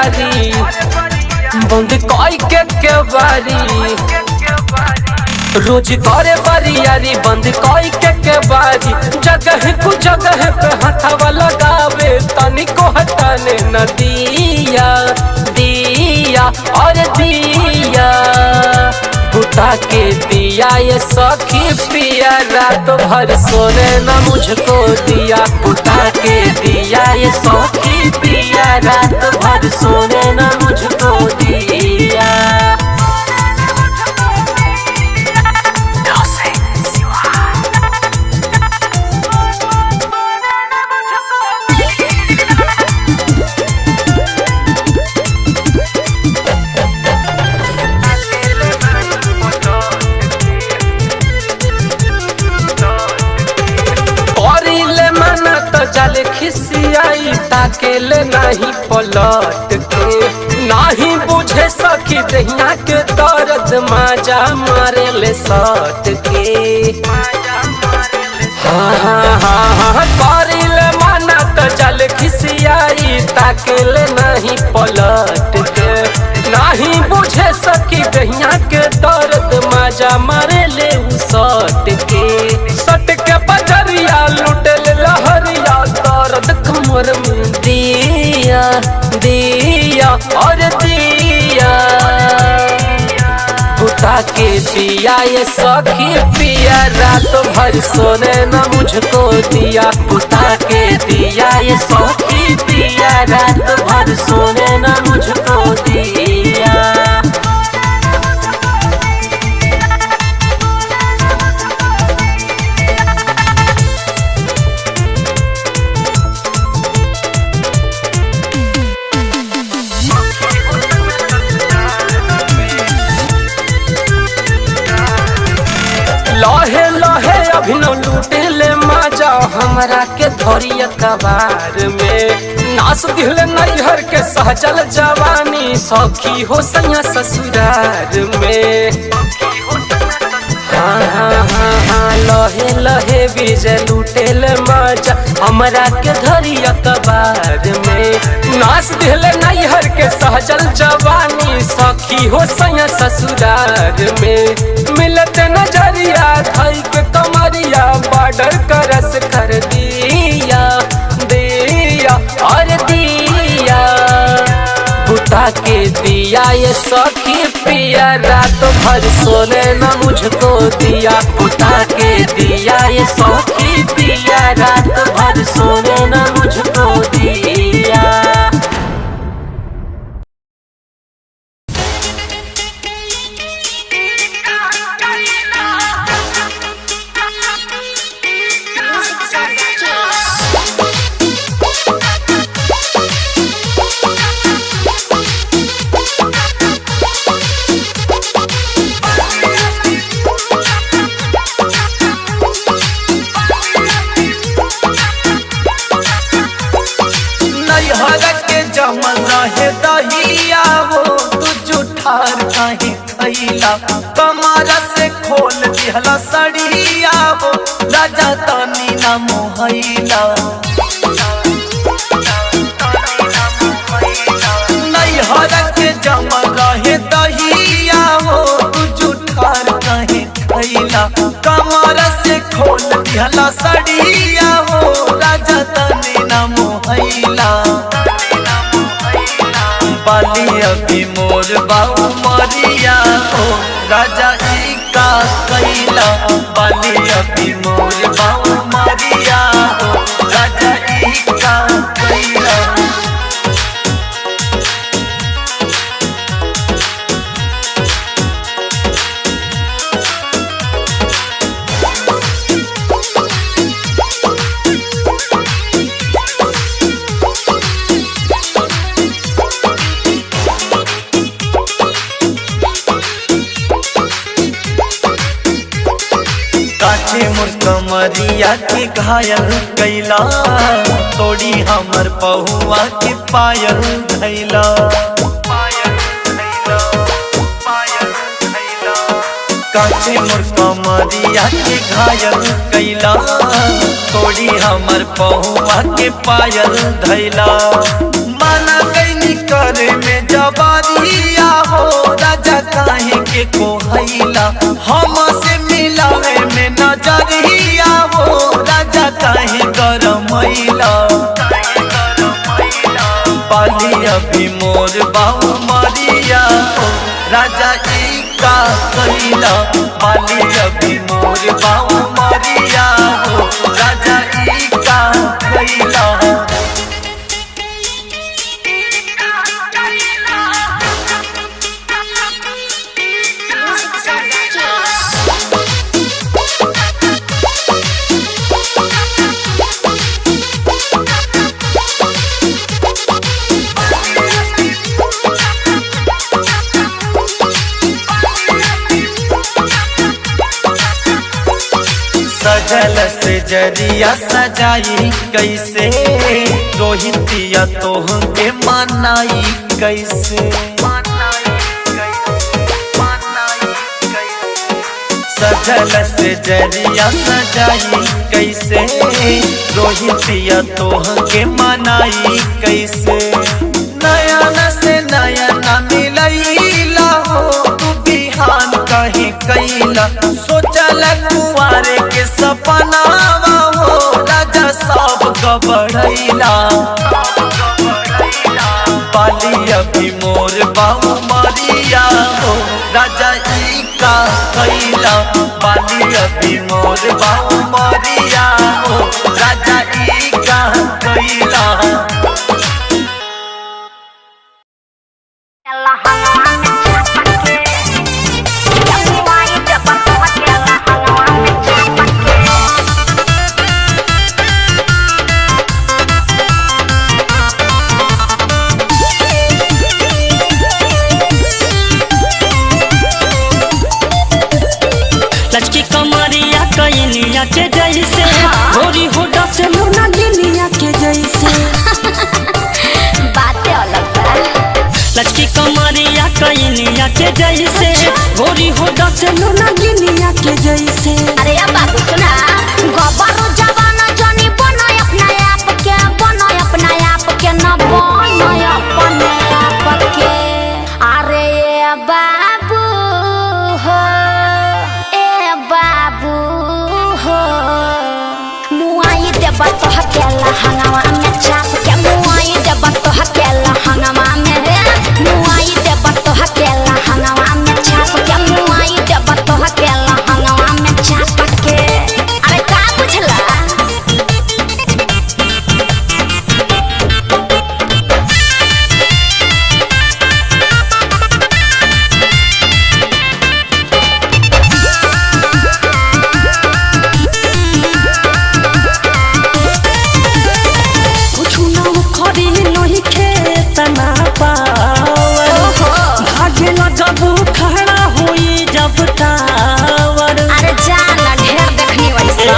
बरियारी बंद कोई के बारी रोज करे बरियारी बंद कोई के बारी जगह कु जगह पे हथवा लगावे तनिको हटाने न दिया दिया और दिया बुता के दिया ये सखी पिया रात भर सोने न मुझको दिया बुता के दिया ये सखी पिया रात भर सोने न मुझको दिया। चले खिसियाई ताकेले नहीं पलट के नहीं बुझे सखी दहिया के दर्द माजा मारे ले सट के हाँ करिले मना तो चले खिसियाई ताकेले नहीं पलट के नहीं बुझे सखी दहिया के दर्द माजा मारे ले सट के बजरिया लुटल लहरिया दर्द कमर में दिया दिया और दिया बुता के दिया ये सखी पिया रात भर सोने न मुझको दिया बुता के दिया ये सखी पिया रात भर सोने न मुझको दिया। लहे लहे अभिनव लूटे ले माजा हमरा के धोरिया कबार में नास दिल नैहर के सहजल जवानी सखी हो सैया ससुरार में हाँ लहे लहे बीज लूटे ले माजा हमरा के धोरिया कबार में नास दिल नैहर के सहजल जवानी सखी हो सैया ससुरार में मिलत नजरिया खाई के कमरिया बॉर्डर करस कर दिया दिया और दिया बुता के दिया ये सखी पिया रात भर सोने न मुझको दिया बुता के दिया ये सखी पिया रात भर सोने न मुझको दिया। कमारा से खोल दिहला सड़िया हो राजा तनी ना मोहैला नैहर के जमा रहे दहिया हो तू जुठार कहे खैला कमारा से खोल दिहला सड़िया हो राजा तनी ना मोहैला बाली अभी मोर बाऊ मरिया हो राजा ई का कैला बाली अभी मोर बाऊ मरिया हो राजा ई का कैला। मोर कमरिया के घायल कैला तोड़ी हमर पहुआ के पायल धैला काचे मोर कमरिया के घायल कैला तोड़ी हमर पहुआ के पायल धैला माना कैनी करे में जबारिया हो राजा काहे के कोहैला हमसे मिलावे में नजरिया हो राजा काहे गरमैला बाली अभी मोर बाऊ मरिया हो राजा ई का कैला बाली अभी मोर बाऊ मरिया हो राजा ई का कैला। सजल से जरिया सजाई कैसे रोहितिया तोह के मनाई कैसे सजल से जरिया सजाई कैसे रोहितिया तोह के मनाई कैसे नयन से नयन मिलैला हो तू बिहान कहीं कैला सोचल कुआरे के सपनावा हो राजा सब गबड़ैला बाली अभी मोर बाऊ मरिया हो राजा ई का कैला बाली अभी मोर बाऊ मरिया हो राजा ई का कैला। लचकी कमरिया कैनिया के जैसे गोरी होडा से मुना गिनिया के जैसे बातें अलग बा। लचकी कमरिया कैनिया के जैसे गोरी होडा से मुना गिनिया के जैसे। अरे अब बाबू सुना गोबर जवाना जानी बनो अपना आप के बनो अपना आप के न बनो अपने आप के। अरे ए बाबू हो ए बाबू हो मुआई देब तो हकेला हंगामा में चाप के मुआई देब तो हकेला हंगामा में मुआई देब तो हकेला हंगामा में चाप के मुआई देब तो हकेला हंगामा में चाप के। अरे का बुझला कुछ ना खरी नहीं खेत ना पावर भागेला जब खड़ा होई जब टावर। अरे जाना ढेर देखनी वैसा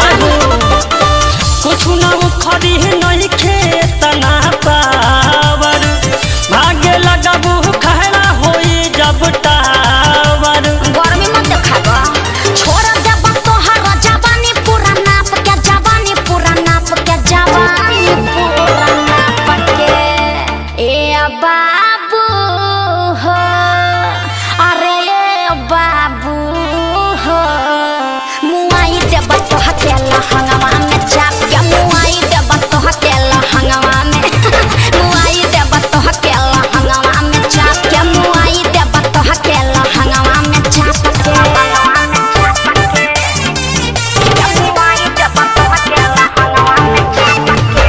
कुछ ना खरी नहीं खेत ना पावर भागेला जब खड़ा होई जब टावर। गर्मी मत देखाबा छोड़ देब तोहर जवानी पूरा नाप के जवानी पूरा नाप के जवानी पूरा नाप के। ए बाबू हो अरे ए बाबू हो मुआई देब तो हकेला हंगामा में चाप के मुआई देब तो हकेला हंगामा में मुआई देब तो हकेला हंगामा में चाप के मुआई देब तो हकेला हंगामा में चाप के। मुआई देब तो हकेला हंगामा में चाप के।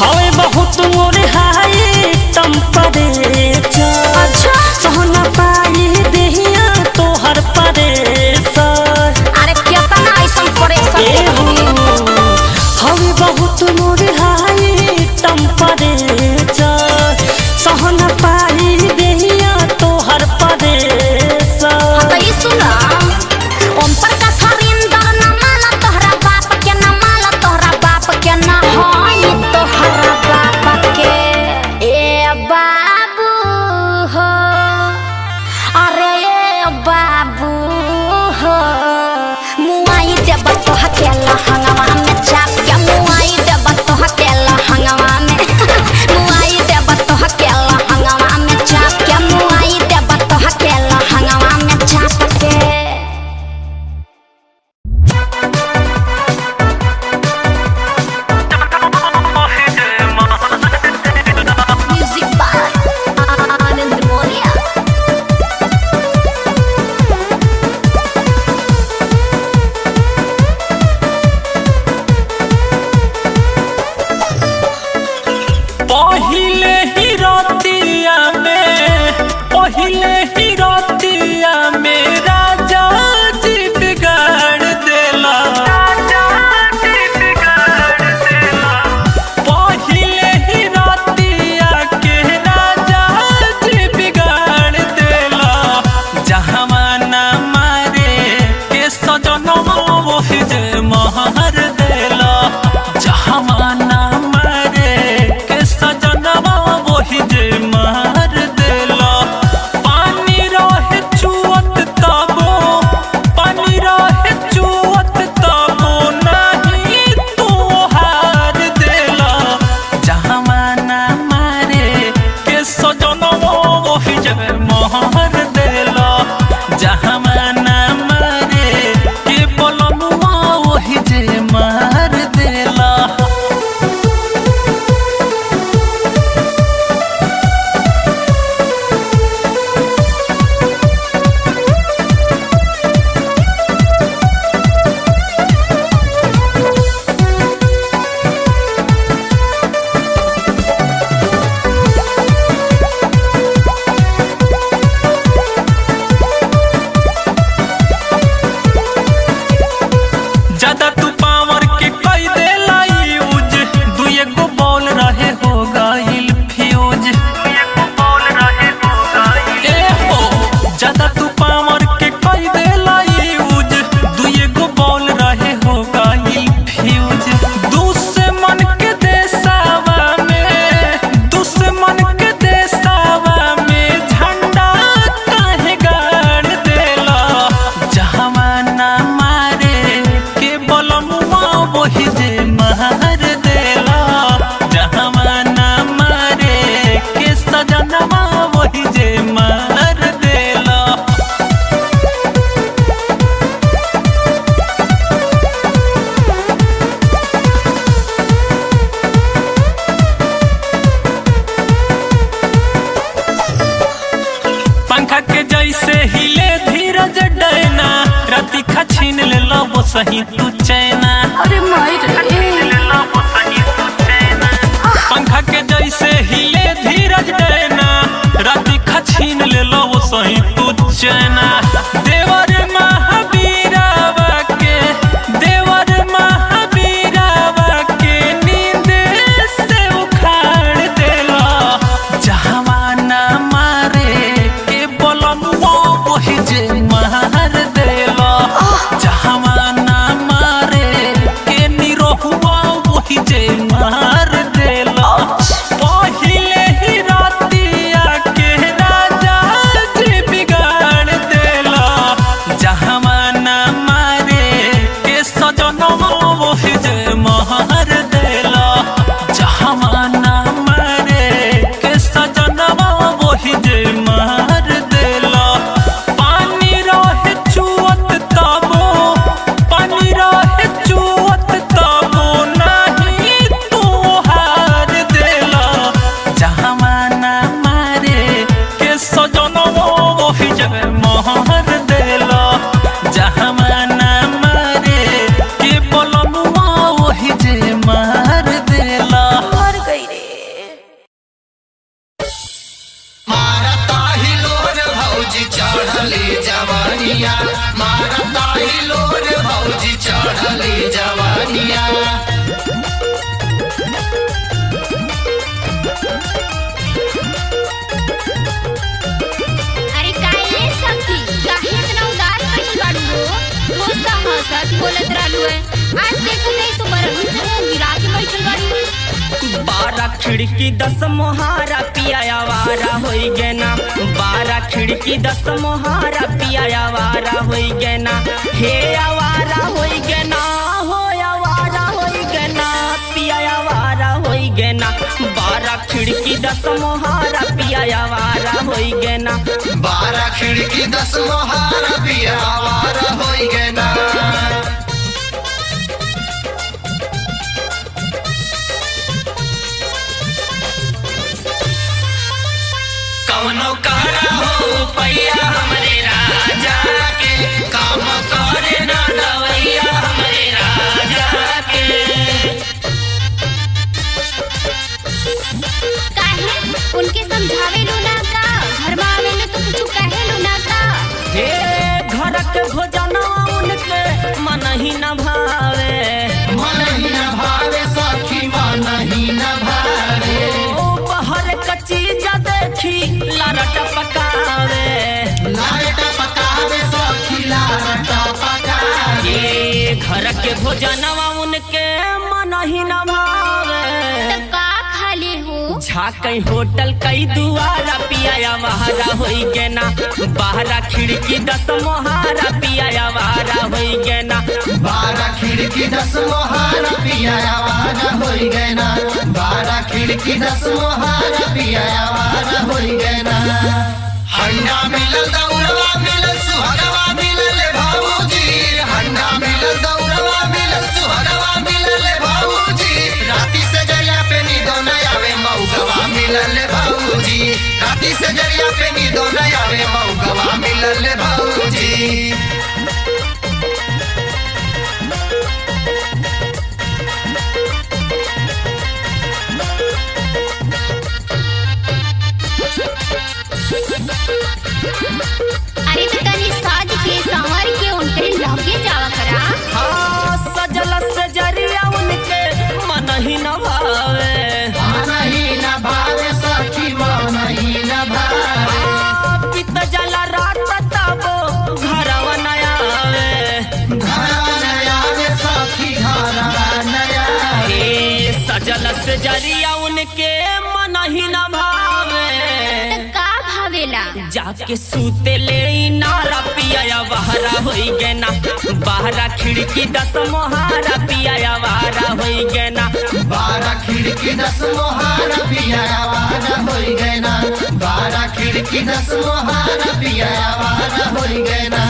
हवे बहुत मोरे हाई टेम्परेचर अच्छा सहना पाई देहिया तोहर परेशर। अरे केतना ऐसन परेशान हवे बहुत मोरे हाई टेम्परेचर सहना पाई देहिया तोहर परेशर। तो ई सुना ओम प्रकाश हरिंदर न माला तोहरा बाप के न माला तोहरा बाप के न होई तोहरा बाप के। ए बाबू हो अरे ए बाबू हो मुआई देब तो हकेला हंगामा में सजनवा वही जगह महर देला जहाँ ना मारे के बलमुआ वही जे मार देला। ज्यादा तू पावर के कई देला यूज दुए गो बॉल रहे हो गइल फ्यूज ज्यादा तू पावर के कई देला यूज दुए गो बॉल रहे हो गइल फ्यूज। दुश्मन के देशवा में झंडा काहे गाड़ देला जहाँ ना मारे के बलमुआ वही जे मार देला जहाँ ना मारे के सजनवा वही जे मार देला। पंखा के जैसे हिले धीरज डैना राती खा छीन ले लो वो सही तू चैना। अरे मायर पंखा के जैसे हिले धीरज डैना राती खा छीन ले लो वो सही तू चैना। देवर महावीरावा के नींद से उखाड़ देला जहाँ ना मारे के बलमुआ वही जे मार देला जहाँ ना मारे के निरहुआ वही जे मार देला। पहिले ही रातिया के राजा जी बिगाड़ देला जहाँ ना मारे के सजनवा वही जे मार देला जहाँ ना मारे के सजनवा वही जे मार देला। पानी रहे चुअत तबो नहीं तू हार देला जहाँ ना मारे के सजनवा वही जगह महर देला जहाँ ना मारे के बलमुआ वही जे मार देला। मर गई रे। मारता ही लोर भौजी चढ़ली जवानिया मारता ही लोर भौजी चढ़ली जवानिया। अरे काहे सखी काहे इतना उदास बैठल बाड़ू हो? रोज त हंसत बोलत रहलू है, आज देखो नहीं तो बरहुन से मुंह गिरा के बैठल बाड़ू। 12 खिड़की 10 मोहारा पिया आवारा होई गेना 12 खिड़की 10 मोहारा पिया आवारा होई गेना हे आवारा होई गेना हो आवारा होई गेना पिया आवारा होई गेना 12 खिड़की 10 मोहारा पिया आवारा होई गेना 12 खिड़की 10 मोहारा पिया आवारा होई गेना। कौनो करा हो पैया हमरे राजा के काम करे ना दवैया हमरे राजा के। काहे उनके समझावे लो ना का घर में आवे लो तो कुछ कहे लो ना का। हे घर के भोजना उनके मन ही न भावे मन ही न भावे सखी मन ही न भावे ओ बाहर का चीज देखी लारट पकावे लारट पकावे सखी लारट पकावे। ये घर के भोजनवा उनके मन ही न भावे तो का खाली हो कई होटल कई दुआरा पिया वहारा होई गे ना बाहरा खिड़की 10 मोहारा पिया वारा होई गे ना 12 खिड़की 10 मोहारा पिया वारा होई गे ना 12 खिड़की 10 मोहारा पिया वारा होई गे ना हंडा मिलल दौड़वा मिलल सुहगवा मिलल भाऊजी हंडा मिलल दौड़वा मिलल सुहगवा मिलल भाऊजी राती से जरिया पे नींदो न आवे मौगवा मिलल भाऊजी राती से जरिया पे नींदो न आवे मौगवा मिलल भाऊजी अरे तो तनी साज के संवर के उनके लगे जावा करा। हाँ सजल से जरिया उनके मन ही न भावे सखी मन ही न भावे पित जल रात तबो घरवा न आवे सखी घरवा नया सजल से जरिया उनके मन ही न भावे का भावेला जाके सूते ले नारा पिया वारा होई गे ना बाहरा खिड़की 10 मोहारा पिया वारा होई गे ना 12 खिड़की 10 मोहारा पिया वारा होई गे ना 12 खिड़की 10 मोहारा पिया वारा होई गे ना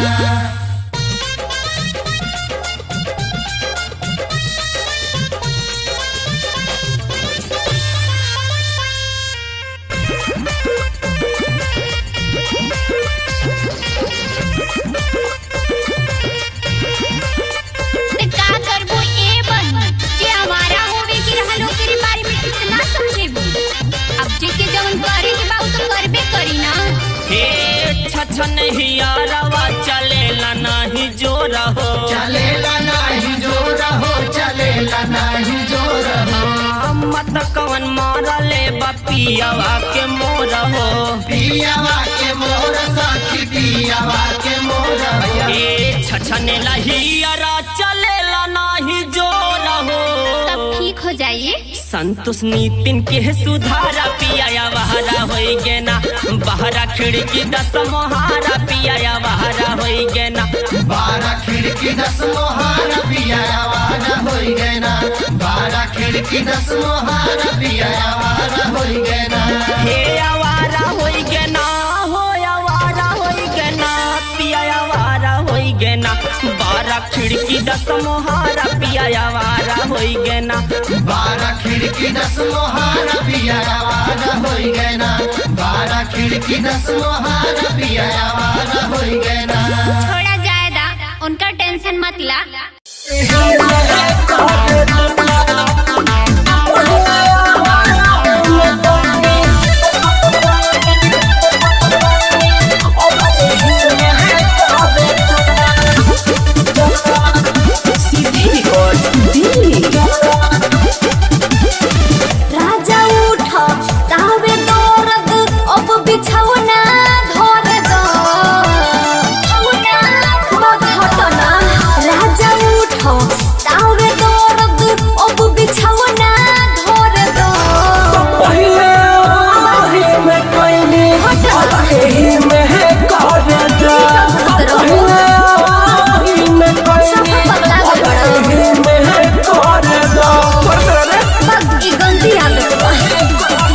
हियारवा चलेला नाही जोर हो चलेला नाही जोर हो चलेला नाही जोर हो मत कवन मारले बपियावा के मोर हो पियावा के मोर सखी पियावा के मोर छछने हियारा चलेला नाही जोर हो सब ठीक हो जाइए संतोष नितिन के सुधारा पिया वारा होई गे ना बाहरा खिड़की 10 मोहारा पिया वारा होई गे ना 12 खिड़की 10 मोहारा पिया वारा होई गे ना 12 खिड़की 10 मोहारा पिया वारा होई गे ना हे आवारा होई गे ना हो आवारा होई गे ना पिया वारा होई गे ना 12 खिड़की 10 मोहारा पिया वारा होई गे ना 12 खिड़की 10 मोहारा पिया वारा होई गे ना 12 खिड़की 10 मोहारा पिया वारा होई गे ना थोड़ा ज्यादा उनका टेंशन मत ला राजा उठ तावे दौरद अब बिछौना धर दो राजा उठ तावे दौरद अब बिछौना धर दो गलती आदत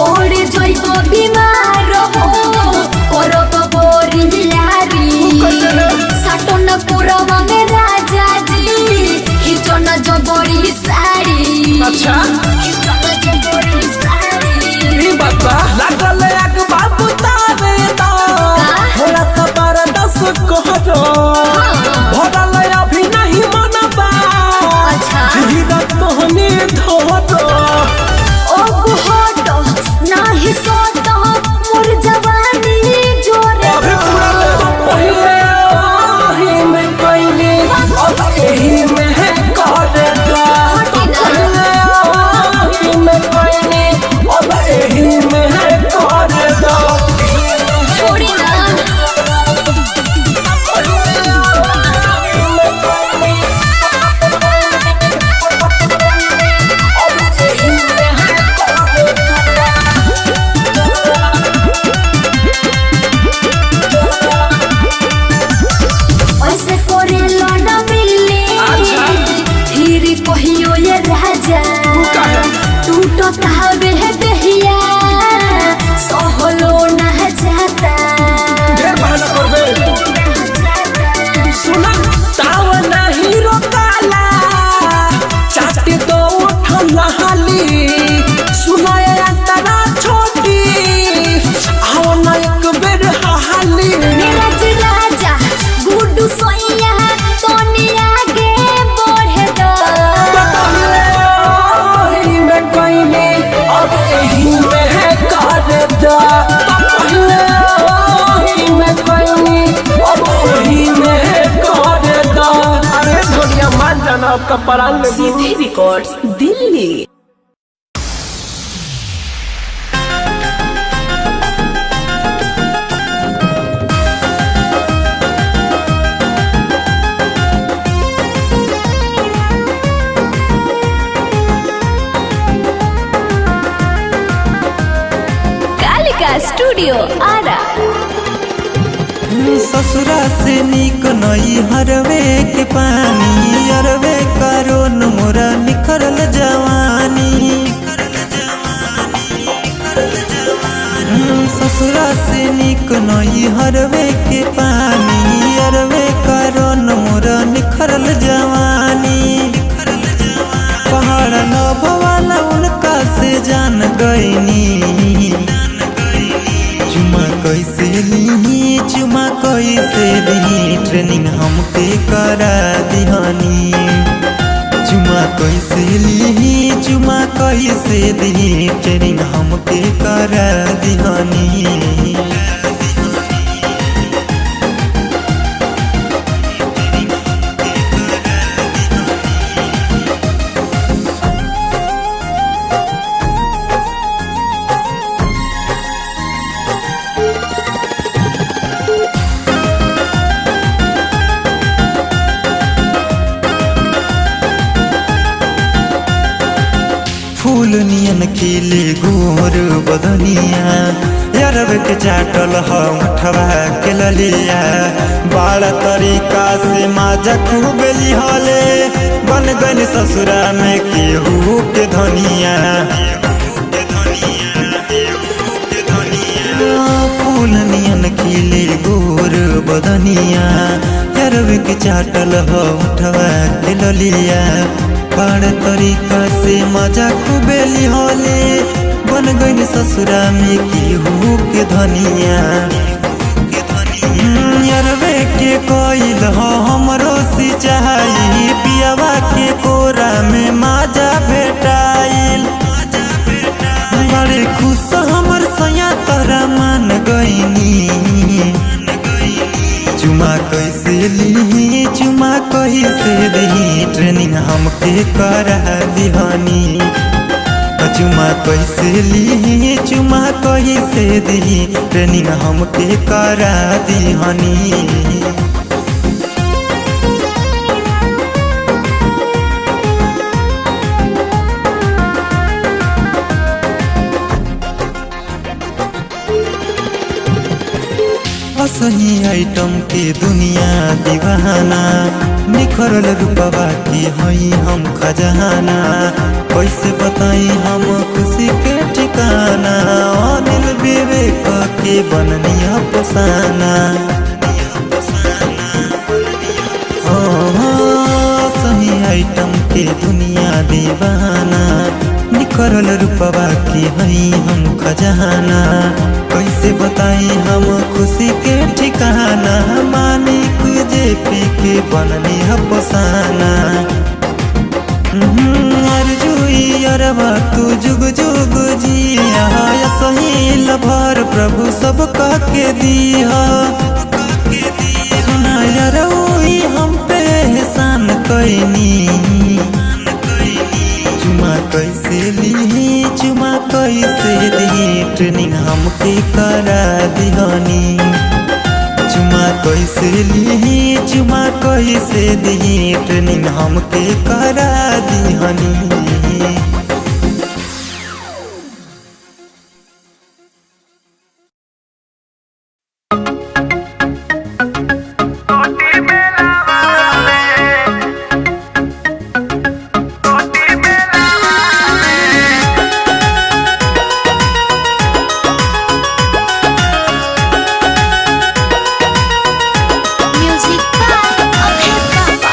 ओड़े जइबो बीमार हो करब बोरियारी साटन पुरवा में राजा जी हिचन जबरी साड़ी अच्छा हिचन जबरी साड़ी बाबा लागल एक बाबू तावे दा थोड़ा सा बारा 10 कहरो भरल अभी नहीं मनबा अच्छा धीरा तोहनी धोरो ओ हट नाही सोत मोर जवानी जोरे अभी पूरा पहिले ही में कोई अब यही में कर दो आपका प्राण ले दूं। सीधे रिकॉर्ड्स दिल्ली। स्टूडियो आरा। ससुरा से निक नई हरवे के पानी अरवे करो मोरा निखरल जवानी। ससुरा से निक नई हरवे के पानी अरवे करो मोरा निखरल जवानी। पहाड़ नभ वाला उनका से जान गईनी। चुमा कैसे ली चुमा कैसे ली ट्रेनिंग हमके करा दिहानी। चुमा कैसे ली चुमा कैसे दी ट्रेनिंग हमके करा दिहानी। फूल नियन खिले गोर बदनिया यारब के चाटल हवा के ललिया। बड़ा तरीका से माजा खूब लिहले बन गन ससुरा में केहू के धनिया। फूल नियन खिले गोर बदनिया यारब के चाटल हवा के ललिया। बड़ तरीका से मजा खूबे लिहले बन गई ससुरा में केहू के धनिया। अरबे के कोइल हमरो सिंचाई पियावा के कोरा में मजा भेटाइल। बड़े खुश हमर सैया तोरा मान गईनी। चुमा कैसे ली चुमा कैसे दी ट्रेनिंग हमके करा दिहानी। चुमा कैसे ली चुमा कैसे दी ट्रेनिंग हमके करा दिहानी। सही आइटम के दुनिया दीवाना निखरल रूपवा के हई हम खजाना। कैसे बताई हम खुशी के ठिकाना अनिल विवेक के बननिया फसाना। सही आइटम के दुनिया दीवाना निखरल रूपवा के हई हम खजाना। कैसे बताई हम खुशी के ठिकाना मानिक जेपी के बननी हपसाना। अर्जुई अरबा तू जुग जुग जिया सही लभर प्रभु सब कह के दिया। सुना यारोई हम पे एहसान कैनी। चुमा कैसे ली चुमा कैसे दी ट्रेनिंग हमके करा दिहानी। चुमा कैसे ली चुमा कैसे दी ट्रेनिंग हमके करा दिहानी। म्यूजिक बाय अभय बाबा।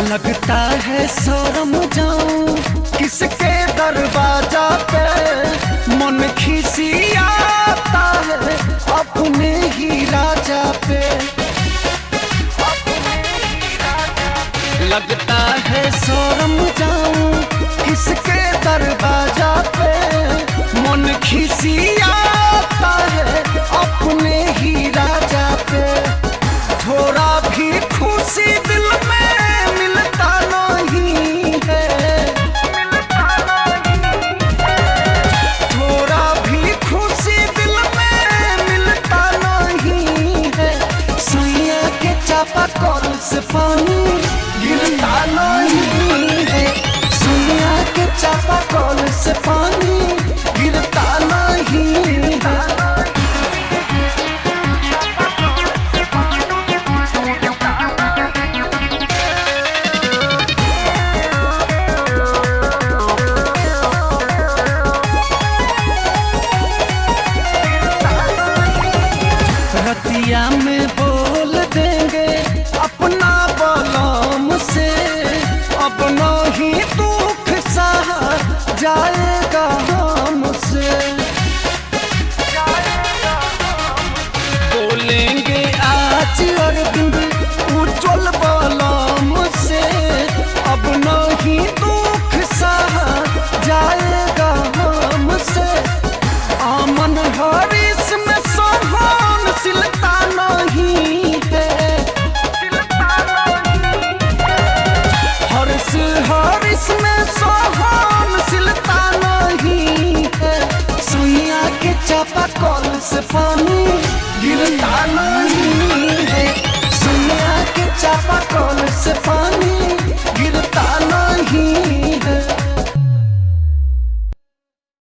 लगता है शर्म जाऊं किसके दरवाजा पे, मन खिसियाता है अपने ही राजा पे। लगता है शर्म जाऊं किसके दरवाजा पे, मन खिसियाता है अपने ही राजा पे। थोड़ा भी खुशी दिल में मिलता नहीं है, थोड़ा भी खुशी दिल में मिलता नहीं है। सुइया के चापाकल से पानी गिरता नहीं है, सुइया के चापाकल से पानी गिरता नहीं है। रतिया में बोल देंगे अपना बलम से, अब नहीं दुख सहा जाएगा हमसे। बोलेंगे आज अरविंद उज्जवल बलम से, अब नहीं दुख सहा जाएगा हमसे। आमन हरीश में सोहन सिलता नहीं है, हरीश में सोहन सिलता नहीं है। सुइया के चापाकल से पानी गिरता नहीं है, सुइया के चापाकल